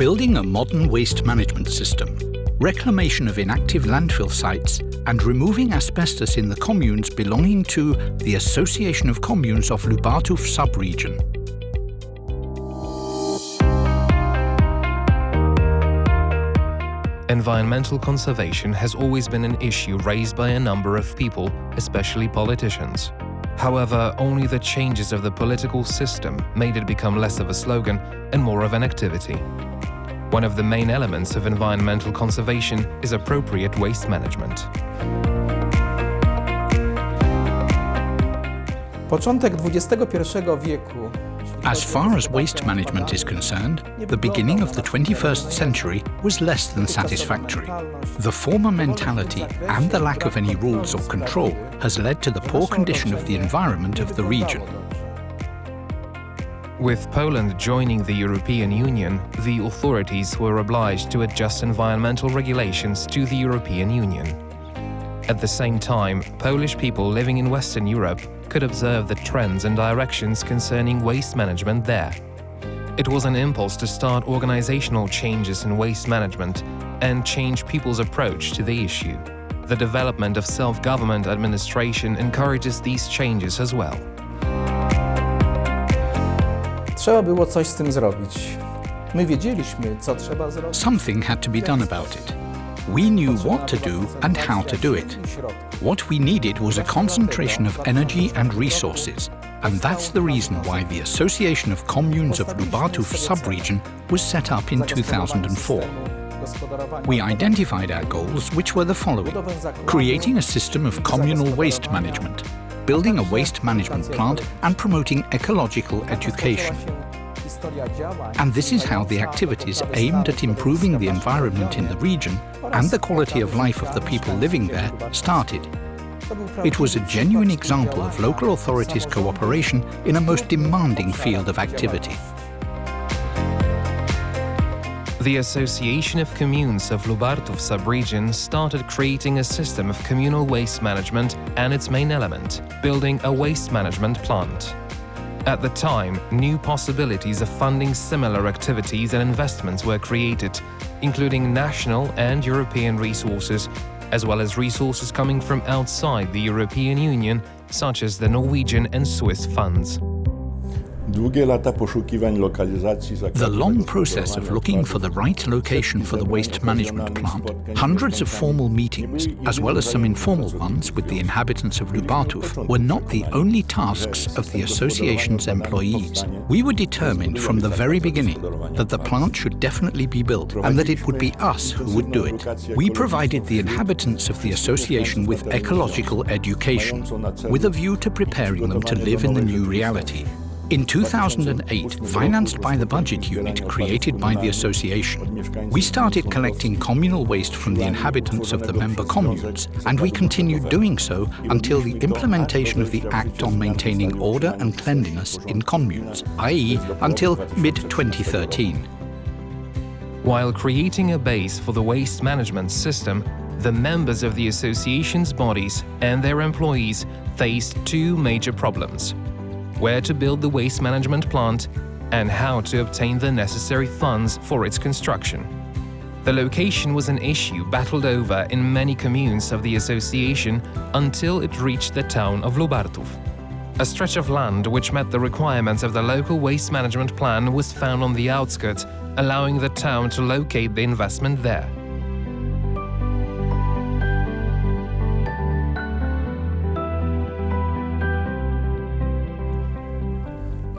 Building a modern waste management system, reclamation of inactive landfill sites, and removing asbestos in the communes belonging to the Association of Communes of Lubartów sub-region. Environmental conservation has always been an issue raised by a number of people, especially politicians. However, only the changes of the political system made it become less of a slogan and more of an activity. One of the main elements of environmental conservation is appropriate waste management. Początek XXI wieku. As far as waste management is concerned, the beginning of the 21st century was less than satisfactory. The former mentality and the lack of any rules or control has led to the poor condition of the environment of the region. With Poland joining the European Union, the authorities were obliged to adjust environmental regulations to the European Union. At the same time, Polish people living in Western Europe could observe the trends and directions concerning waste management there. It was an impulse to start organizational changes in waste management and change people's approach to the issue. The development of self-government administration encourages these changes as well. Trzeba było coś z tym zrobić. My wiedzieliśmy, co trzeba zrobić. Something had to be done about it. We knew what to do and how to do it. What we needed was a concentration of energy and resources, and that's the reason why the Association of Communes of Lubartów sub-region was set up in 2004. We identified our goals, which were the following: creating a system of communal waste management, building a waste management plant, and promoting ecological education. And this is how the activities aimed at improving the environment in the region and the quality of life of the people living there started. It was a genuine example of local authorities' cooperation in a most demanding field of activity. The Association of Communes of Lubartów sub-region started creating a system of communal waste management and its main element, building a waste management plant. At the time, new possibilities of funding similar activities and investments were created, including national and European resources, as well as resources coming from outside the European Union, such as the Norwegian and Swiss funds. The long process of looking for the right location for the waste management plant, hundreds of formal meetings, as well as some informal ones with the inhabitants of Lubartów, were not the only tasks of the association's employees. We were determined from the very beginning that the plant should definitely be built and that it would be us who would do it. We provided the inhabitants of the association with ecological education, with a view to preparing them to live in the new reality. In 2008, financed by the budget unit created by the association, we started collecting communal waste from the inhabitants of the member communes, and we continued doing so until the implementation of the Act on Maintaining Order and Cleanliness in Communes, i.e. until mid-2013. While creating a base for the waste management system, the members of the association's bodies and their employees faced two major problems: where to build the waste management plant and how to obtain the necessary funds for its construction. The location was an issue battled over in many communes of the association until it reached the town of Lubartów. A stretch of land which met the requirements of the local waste management plan was found on the outskirts, allowing the town to locate the investment there.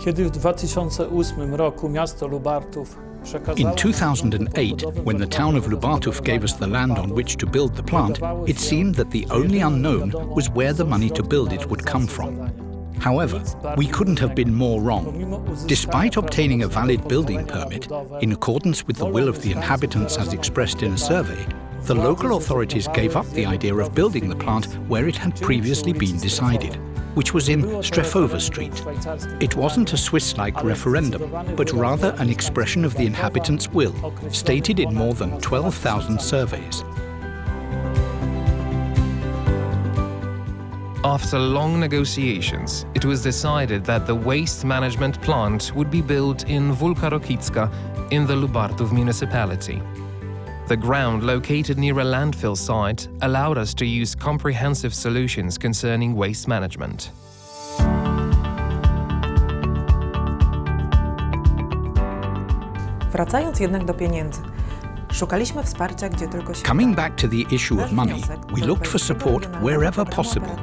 Kiedy w 2008 roku miasto Lubartów In 2008, when the town of Lubartów gave us the land on which to build the plant, it seemed that the only unknown was where the money to build it would come from. However, we couldn't have been more wrong. Despite obtaining a valid building permit, in accordance with the will of the inhabitants as expressed in a survey, the local authorities gave up the idea of building the plant where it had previously been decided, which was in Strefowa Street. It wasn't a Swiss-like referendum, but rather an expression of the inhabitants' will, stated in more than 12,000 surveys. After long negotiations, it was decided that the waste management plant would be built in Wólka Rokicka in the Lubartów municipality. The ground located near a landfill site allowed us to use comprehensive solutions concerning waste management. Wracając jednak do pieniędzy, szukaliśmy wsparcia, gdzie tylko się Coming da. back to the issue of money, we looked for support wherever possible.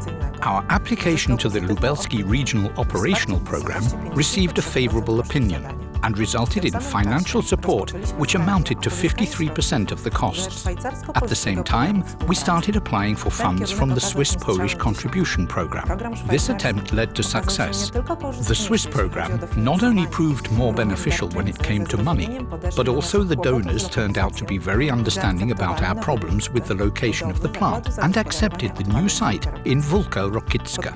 Our application to the Lubelski Regional Operational Programme received a favourable opinion and resulted in financial support which amounted to 53% of the costs. At the same time, we started applying for funds from the Swiss-Polish Contribution Programme. This attempt led to success. The Swiss programme not only proved more beneficial when it came to money, but also the donors turned out to be very understanding about our problems with the location of the plant and accepted the new site in Wólka Rokicka.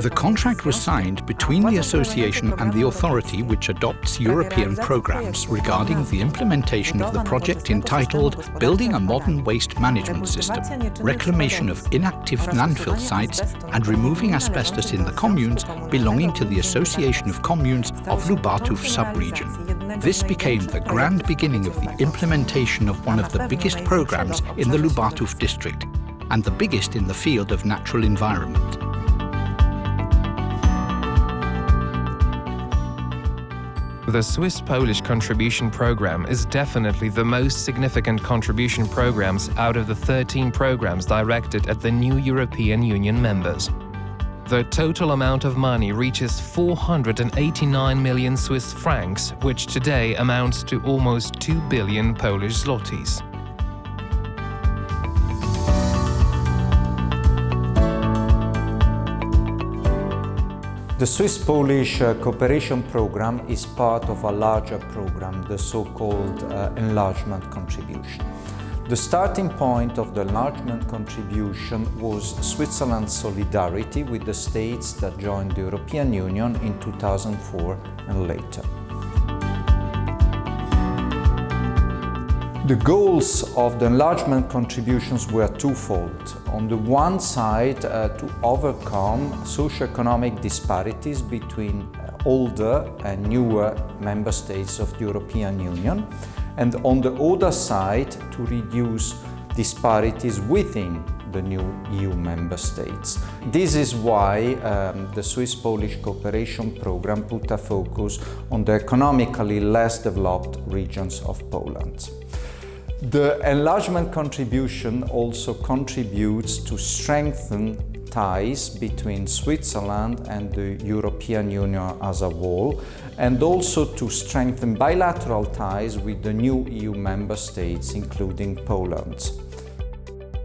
The contract was signed between the association and the authority which adopts European programs regarding the implementation of the project entitled Building a Modern Waste Management System, Reclamation of Inactive Landfill Sites and Removing Asbestos in the Communes belonging to the Association of Communes of Lubartów Sub-Region. This became the grand beginning of the implementation of one of the biggest programs in the Lubartów district and the biggest in the field of natural environment. The Swiss-Polish Contribution Programme is definitely the most significant contribution programs out of the 13 programs directed at the new European Union members. The total amount of money reaches 489 million Swiss francs, which today amounts to almost 2 billion Polish zlotys. The Swiss-Polish cooperation program is part of a larger program, the so-called enlargement contribution. The starting point of the enlargement contribution was Switzerland's solidarity with the states that joined the European Union in 2004 and later. The goals of the enlargement contributions were twofold. On the one side, to overcome socioeconomic disparities between older and newer member states of the European Union, and on the other side, to reduce disparities within the new EU member states. This is why the Swiss-Polish cooperation program put a focus on the economically less developed regions of Poland. The enlargement contribution also contributes to strengthen ties between Switzerland and the European Union as a whole, and also to strengthen bilateral ties with the new EU member states, including Poland.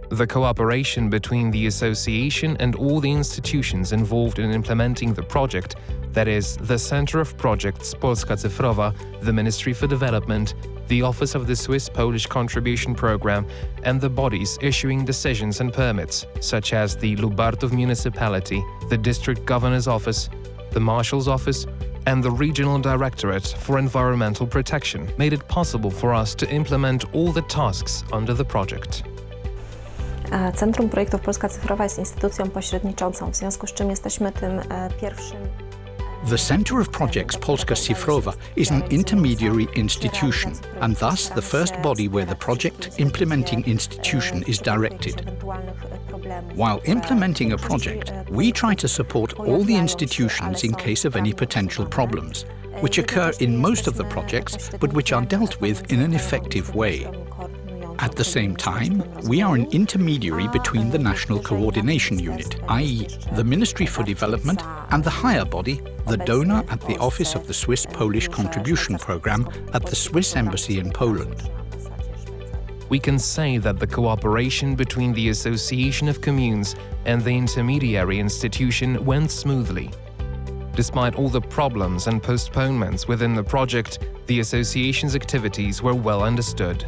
The cooperation between the association and all the institutions involved in implementing the project, that is, the Center of Projects Polska Cyfrowa, the Ministry for Development, the Office of the Swiss-Polish Contribution Programme, and the bodies issuing decisions and permits, such as the Lubartów Municipality, the District Governor's Office, the Marshal's Office, and the Regional Directorate for Environmental Protection, made it possible for us to implement all the tasks under the project. Centrum Projektów Polska Cyfrowa jest instytucją pośredniczącą, w związku z czym jesteśmy tym pierwszym. The Center of Projects Polska Cyfrowa is an intermediary institution and thus the first body where the project implementing institution is directed. While implementing a project, we try to support all the institutions in case of any potential problems, which occur in most of the projects but which are dealt with in an effective way. At the same time, we are an intermediary between the National Coordination Unit, i.e. the Ministry for Development, and the higher body, the donor at the Office of the Swiss-Polish Contribution Programme at the Swiss Embassy in Poland. We can say that the cooperation between the Association of Communes and the intermediary institution went smoothly. Despite all the problems and postponements within the project, the association's activities were well understood.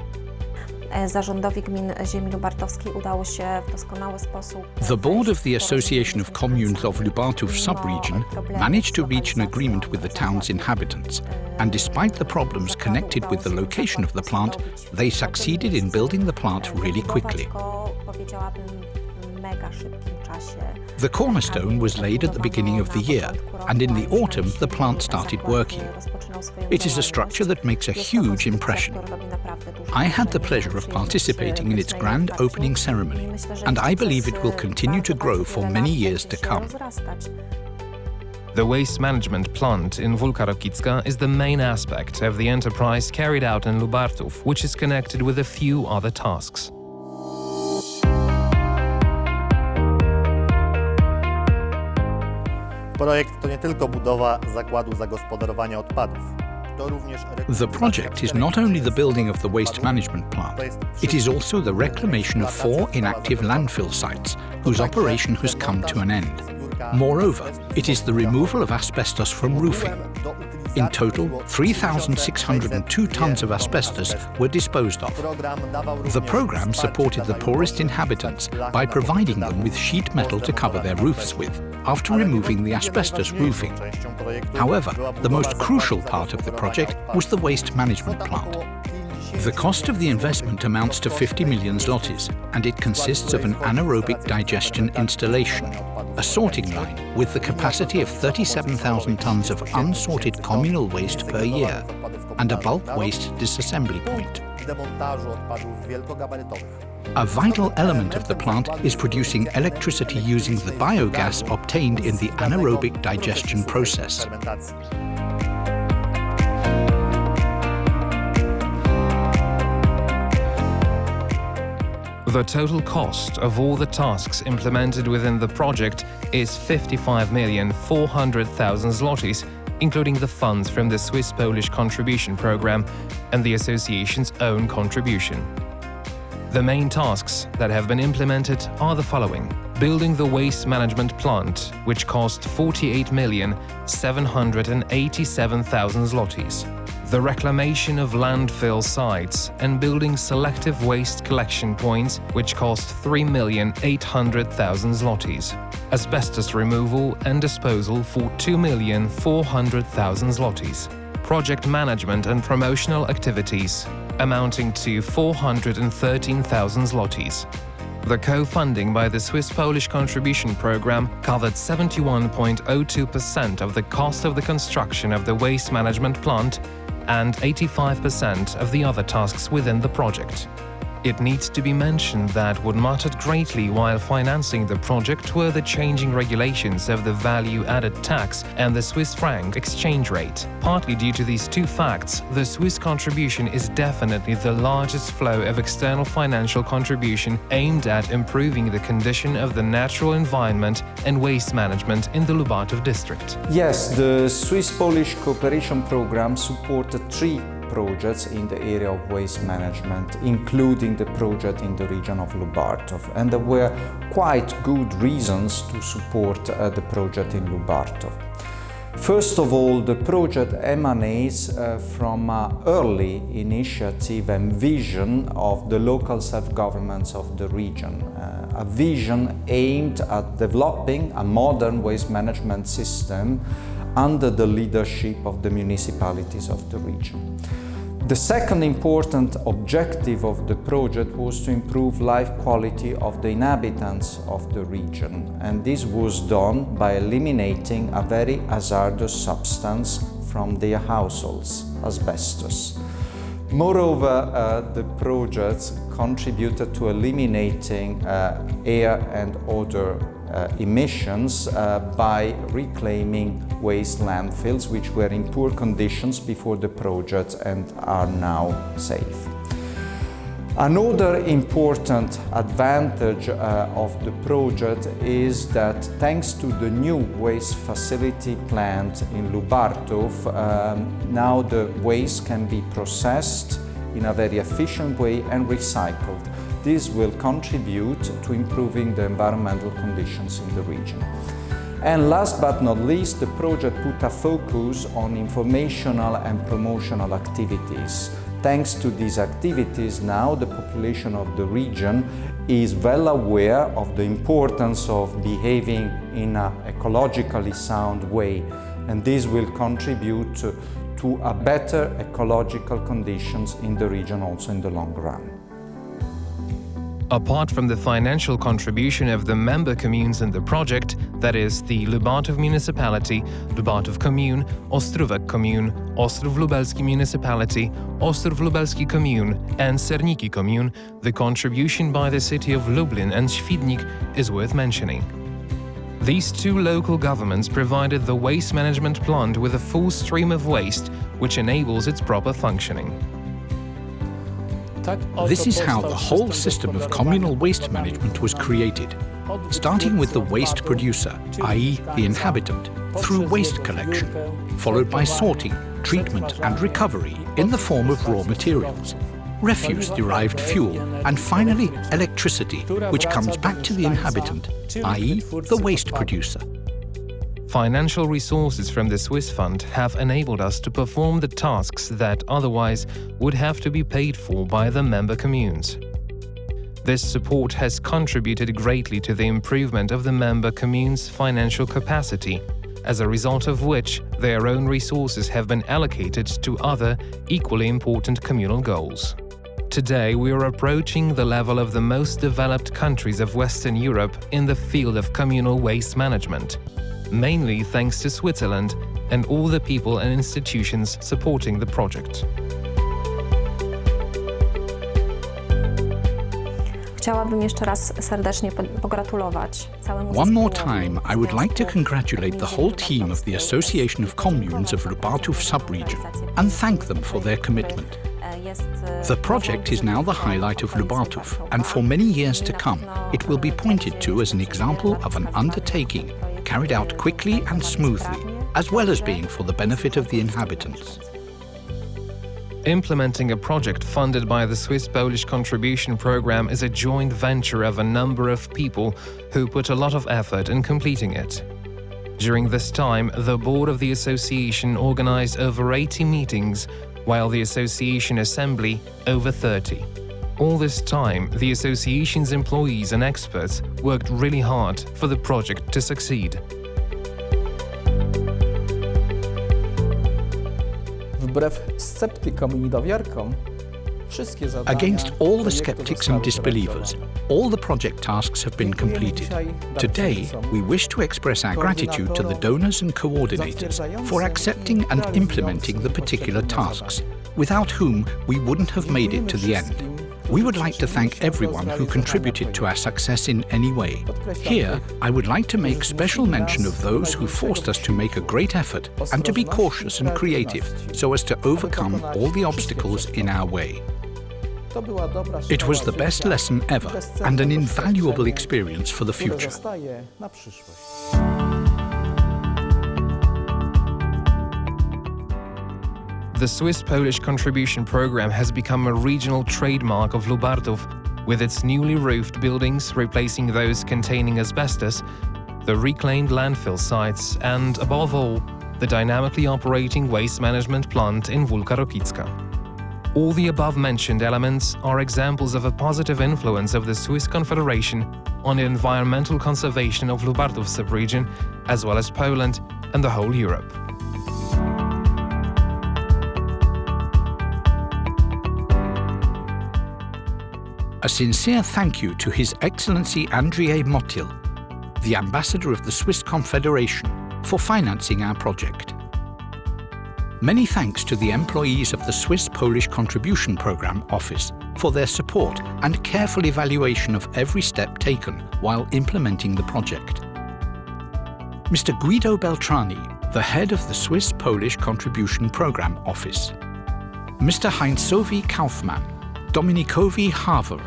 Zarządowi Gmin Ziemi Lubartowskiej udało się w doskonały sposób. The board of the Association of Communes of Lubartów Sub-Region managed to reach an agreement with the town's inhabitants, and despite the problems connected with the location of the plant, they succeeded in building the plant really quickly. mega szybkim czasie. The cornerstone was laid at the beginning of the year, and in the autumn the plant started working. It is a structure that makes a huge impression. I had the pleasure of participating in its grand opening ceremony, and I believe it will continue to grow for many years to come. The waste management plant in Wólka Rokicka is the main aspect of the enterprise carried out in Lubartów, which is connected with a few other tasks. Projekt to nie tylko budowa zakładu zagospodarowania odpadów. The project is not only the building of the waste management plant, it is also the reclamation of 4 inactive landfill sites, whose operation has come to an end. Moreover, it is the removal of asbestos from roofing. In total, 3,602 tons of asbestos were disposed of. The program supported the poorest inhabitants by providing them with sheet metal to cover their roofs with, after removing the asbestos roofing. However, the most crucial part of the project was the waste management plant. The cost of the investment amounts to 50 million zlotys, and it consists of an anaerobic digestion installation, a sorting line with the capacity of 37,000 tons of unsorted communal waste per year, and a bulk waste disassembly point. A vital element of the plant is producing electricity using the biogas obtained in the anaerobic digestion process. The total cost of all the tasks implemented within the project is 55,400,000 zlotys, including the funds from the Swiss-Polish contribution program and the association's own contribution. The main tasks that have been implemented are the following: building the waste management plant, which cost 48,787,000 zlotys. The reclamation of landfill sites and building selective waste collection points, which cost 3,800,000 zlotys. Asbestos removal and disposal for 2,400,000 zlotys. Project management and promotional activities, amounting to 413,000 zlotys. The co-funding by the Swiss-Polish contribution program covered 71.02% of the cost of the construction of the waste management plant and 85% of the other tasks within the project. It needs to be mentioned that what mattered greatly while financing the project were the changing regulations of the value-added tax and the Swiss franc exchange rate. Partly due to these two facts, the Swiss contribution is definitely the largest flow of external financial contribution aimed at improving the condition of the natural environment and waste management in the Lubartów district. Yes, the Swiss-Polish cooperation program supported 3 projects in the area of waste management, including the project in the region of Lubartów. And there were quite good reasons to support the project in Lubartów. First of all, the project emanates from an early initiative and vision of the local self-governments of the region. A vision aimed at developing a modern waste management system under the leadership of the municipalities of the region. The second important objective of the project was to improve life quality of the inhabitants of the region, and this was done by eliminating a very hazardous substance from their households, asbestos. Moreover, the project contributed to eliminating air and odor emissions by reclaiming waste landfills which were in poor conditions before the project and are now safe. Another important advantage of the project is that thanks to the new waste facility plant in Lubartów, now the waste can be processed in a very efficient way and recycled. This will contribute to improving the environmental conditions in the region. And last but not least, the project put a focus on informational and promotional activities. Thanks to these activities, now the population of the region is well aware of the importance of behaving in an ecologically sound way, and this will contribute to a better ecological conditions in the region also in the long run. Apart from the financial contribution of the member communes in the project, that is the Lubartów Municipality, Lubartów Commune, Ostrówek Commune, Ostrów Lubelski Municipality, Ostrów Lubelski Commune and Serniki Commune, the contribution by the city of Lublin and Świdnik is worth mentioning. These two local governments provided the waste management plant with a full stream of waste, which enables its proper functioning. This is how the whole system of communal waste management was created, starting with the waste producer, i.e. the inhabitant, through waste collection, followed by sorting, treatment and recovery in the form of raw materials, refuse-derived fuel, and finally electricity, which comes back to the inhabitant, i.e. the waste producer. Financial resources from the Swiss fund have enabled us to perform the tasks that otherwise would have to be paid for by the member communes. This support has contributed greatly to the improvement of the member communes' financial capacity, as a result of which their own resources have been allocated to other, equally important communal goals. Today we are approaching the level of the most developed countries of Western Europe in the field of communal waste management, mainly thanks to Switzerland and all the people and institutions supporting the project. Chciałabym jeszcze raz serdecznie pogratulować całemu One more zespołowi time, I would like to congratulate the whole team of the Association of Communes of Lubartów Subregion and thank them for their commitment. The project is now the highlight of Lubartów, and for many years to come, it will be pointed to as an example of an undertaking carried out quickly and smoothly, as well as being for the benefit of the inhabitants. Implementing a project funded by the Swiss-Polish Contribution Program is a joint venture of a number of people who put a lot of effort in completing it. During this time, the board of the association organized over 80 meetings, while the association assembly over 30. All this time, the association's employees and experts worked really hard for the project to succeed. Wbrew sceptykom i niedowiarkom, wszystkie zadania Against all the skeptics and disbelievers, all the project tasks have been completed. Today, we wish to express our gratitude to the donors and coordinators for accepting and implementing the particular tasks, without whom we wouldn't have made it to the end. We would like to thank everyone who contributed to our success in any way. Here, I would like to make special mention of those who forced us to make a great effort and to be cautious and creative so as to overcome all the obstacles in our way. It was the best lesson ever and an invaluable experience for the future. The Swiss-Polish Contribution Program has become a regional trademark of Lubartów, with its newly roofed buildings replacing those containing asbestos, the reclaimed landfill sites, and, above all, the dynamically operating waste management plant in Wólka Rokicka. All the above-mentioned elements are examples of a positive influence of the Swiss Confederation on the environmental conservation of Lubartów subregion, as well as Poland and the whole Europe. A sincere thank you to His Excellency Andrzej Motyl, the Ambassador of the Swiss Confederation, for financing our project. Many thanks to the employees of the Swiss-Polish Contribution Program Office for their support and careful evaluation of every step taken while implementing the project. Mr. Guido Beltrani, the head of the Swiss-Polish Contribution Program Office. Mr. Heinzowi Kaufmann, Dominikowi Haver,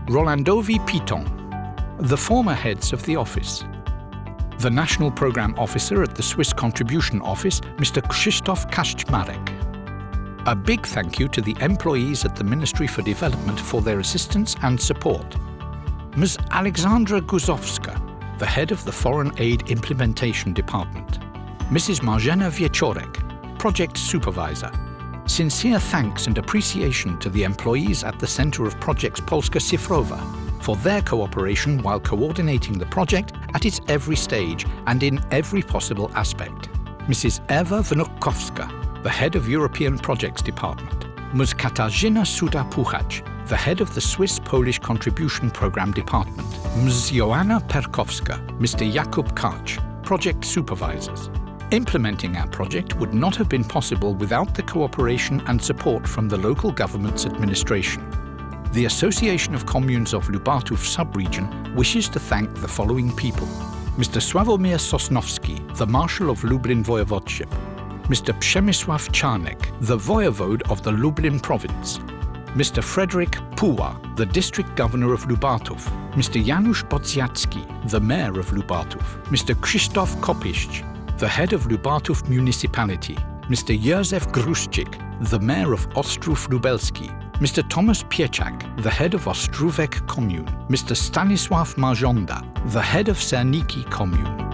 Rolandowi Piton, the former heads of the office. The National Programme Officer at the Swiss Contribution Office, Mr. Krzysztof Kaczmarek. A big thank you to the employees at the Ministry for Development for their assistance and support. Ms. Aleksandra Guzowska, the head of the Foreign Aid Implementation Department. Mrs. Marzena Wieczorek, Project Supervisor. Sincere thanks and appreciation to the employees at the Centre of Projects Polska Cyfrowa for their cooperation while coordinating the project at its every stage and in every possible aspect. Mrs. Ewa Wnukowska, the head of European Projects Department. Ms. Katarzyna Suda-Puchacz, the head of the Swiss-Polish Contribution Programme Department, Ms. Joanna Perkowska, Mr. Jakub Karch, project supervisors. Implementing our project would not have been possible without the cooperation and support from the local government's administration. The Association of Communes of Lubartów sub-region wishes to thank the following people: Mr. Sławomir Sosnowski, the Marshal of Lublin Voivodeship; Mr. Przemysław Czarnek, the Voivode of the Lublin Province; Mr. Frederick Puła, the District Governor of Lubartów; Mr. Janusz Bociacki, the Mayor of Lubartów; Mr. Krzysztof Kopiszcz, the Head of Lubartów Municipality; Mr. Józef Gruszczyk, the Mayor of Ostrów Lubelski; Mr. Thomas Pieczak, the Head of Ostrówek Commune; Mr. Stanisław Marżonda, the Head of Cerniki Commune.